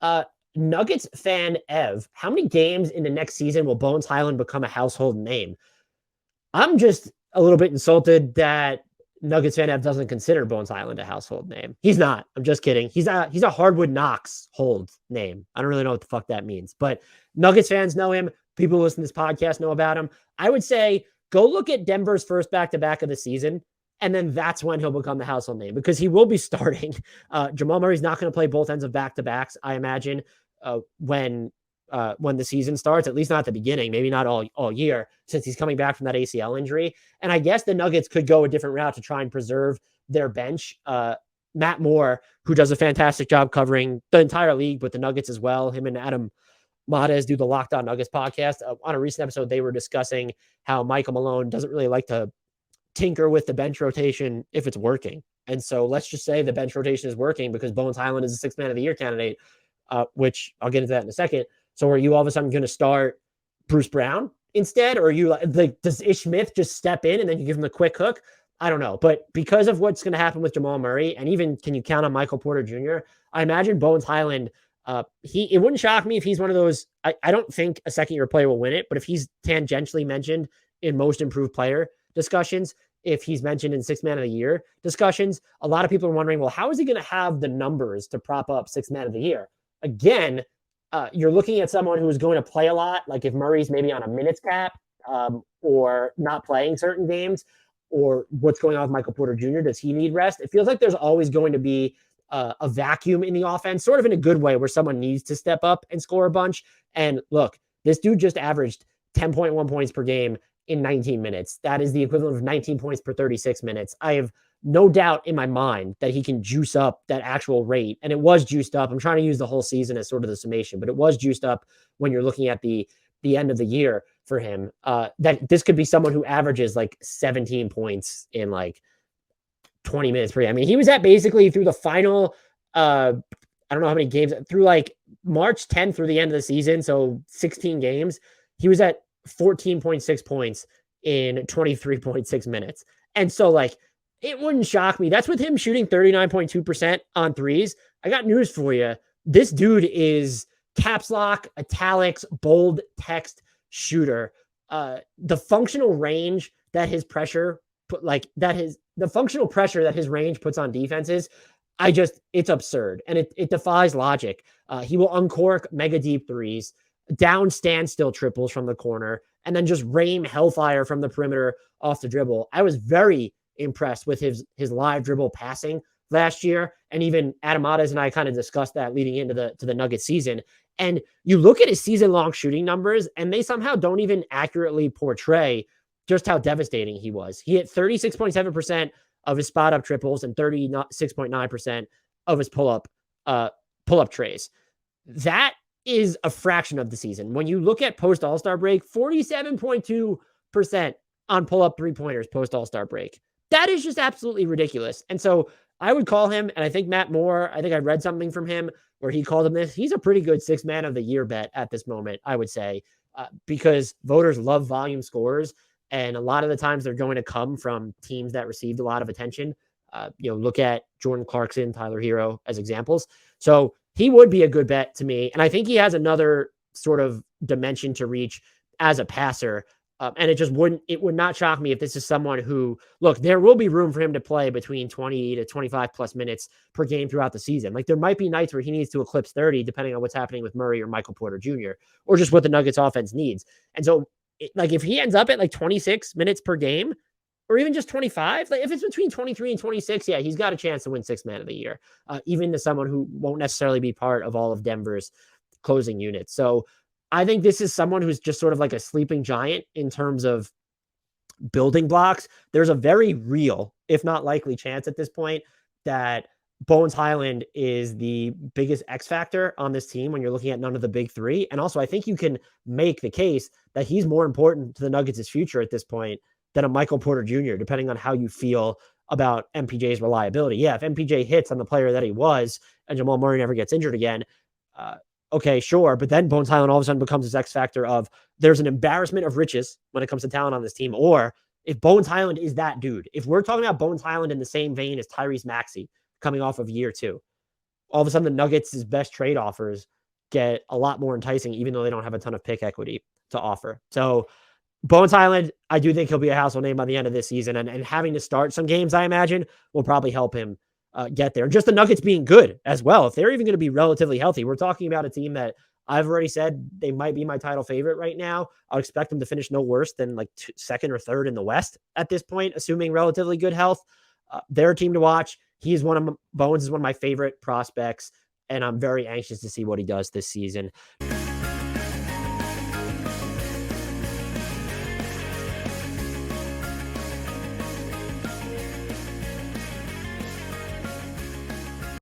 Uh, Nuggets fan Ev, how many games in the next season will Bones Hyland become a household name? I'm just a little bit insulted that Nuggets fan Ev doesn't consider Bones Hyland a household name. He's not. I'm just kidding. He's a Hardwood Knocks hold name. I don't really know what the fuck that means, but Nuggets fans know him. People who listen to this podcast know about him. I would say go look at Denver's first back-to-back of the season, and then that's when he'll become the household name because he will be starting. Jamal Murray's not going to play both ends of back-to-backs, I imagine, when the season starts, at least not at the beginning, maybe not all year, since he's coming back from that ACL injury. And I guess the Nuggets could go a different route to try and preserve their bench. Matt Moore, who does a fantastic job covering the entire league, but the Nuggets as well, him and Adam Mades do the Locked On Nuggets podcast. On a recent episode, they were discussing how Michael Malone doesn't really like to tinker with the bench rotation if it's working. And so let's just say the bench rotation is working because Bones Hyland is a sixth man of the year candidate, which I'll get into that in a second. So are you all of a sudden going to start Bruce Brown instead? Or are you like, does Ish Smith just step in and then you give him a quick hook? I don't know. But because of what's going to happen with Jamal Murray, and even can you count on Michael Porter Jr., I imagine Bones Hyland, it wouldn't shock me if he's one of those. I don't think a second year player will win it, but if he's tangentially mentioned in most improved player discussions, if he's mentioned in sixth man of the year discussions, a lot of people are wondering, well, how is he going to have the numbers to prop up sixth man of the year? Again, you're looking at someone who is going to play a lot, like if Murray's maybe on a minutes cap or not playing certain games, or what's going on with Michael Porter Jr. Does he need rest? It feels like there's always going to be a vacuum in the offense, sort of in a good way, where someone needs to step up and score a bunch. And look, this dude just averaged 10.1 points per game in 19 minutes. That is the equivalent of 19 points per 36 minutes. I have no doubt in my mind that he can juice up that actual rate. And it was juiced up. I'm trying to use the whole season as sort of the summation, but it was juiced up when you're looking at the end of the year for him. That this could be someone who averages like 17 points in like 20 minutes per game. I mean, he was at basically through the final, I don't know how many games, through like March 10th through the end of the season, so 16 games, he was at 14.6 points in 23.6 minutes. And so like, it wouldn't shock me. That's with him shooting 39.2% on threes. I got news for you. This dude is caps lock, italics, bold text shooter. The functional range that his pressure the functional pressure that his range puts on defenses, it's absurd. And it defies logic. He will uncork mega deep threes, down standstill triples from the corner, and then just rain hellfire from the perimeter off the dribble. I was very impressed with his live dribble passing last year. And even Adam Mades and I kind of discussed that leading into the Nuggets season. And you look at his season-long shooting numbers, and they somehow don't even accurately portray just how devastating he was. He hit 36.7% of his spot-up triples and 36.9% of his pull-up trays. That is a fraction of the season. When you look at post-All-Star break, 47.2% on pull-up three-pointers post-All-Star break. That is just absolutely ridiculous. And so I would call him, and I think Matt Moore, I think I read something from him where he called him this. He's a pretty good sixth man of the year bet at this moment, I would say, because voters love volume scorers. And a lot of the times they're going to come from teams that received a lot of attention. Look at Jordan Clarkson, Tyler Hero as examples. So he would be a good bet to me. And I think he has another sort of dimension to reach as a passer. And it would not shock me if this is someone who, look, there will be room for him to play between 20 to 25 plus minutes per game throughout the season. Like there might be nights where he needs to eclipse 30, depending on what's happening with Murray or Michael Porter Jr., or just what the Nuggets offense needs. And so if he ends up at like 26 minutes per game, or even just 25, like if it's between 23 and 26, yeah, he's got a chance to win sixth man of the year, even to someone who won't necessarily be part of all of Denver's closing units. So I think this is someone who's just sort of like a sleeping giant in terms of building blocks. There's a very real, if not likely, chance at this point that Bones Hyland is the biggest X factor on this team when you're looking at none of the big three. And also, I think you can make the case that he's more important to the Nuggets' future at this point than a Michael Porter Jr., depending on how you feel about MPJ's reliability. Yeah, if MPJ hits on the player that he was and Jamal Murray never gets injured again, okay, sure. But then Bones Hyland all of a sudden becomes this X factor of there's an embarrassment of riches when it comes to talent on this team. Or if Bones Hyland is that dude, if we're talking about Bones Hyland in the same vein as Tyrese Maxey coming off of year 2, all of a sudden the Nuggets' best trade offers get a lot more enticing, even though they don't have a ton of pick equity to offer. So Bones Hyland, I do think he'll be a household name by the end of this season, and having to start some games, I imagine, will probably help him get there. Just the Nuggets being good as well. If they're even going to be relatively healthy, we're talking about a team that I've already said they might be my title favorite right now. I'll expect them to finish no worse than like second or third in the West at this point, assuming relatively good health. They're a team to watch. Bones is one of my favorite prospects, and I'm very anxious to see what he does this season.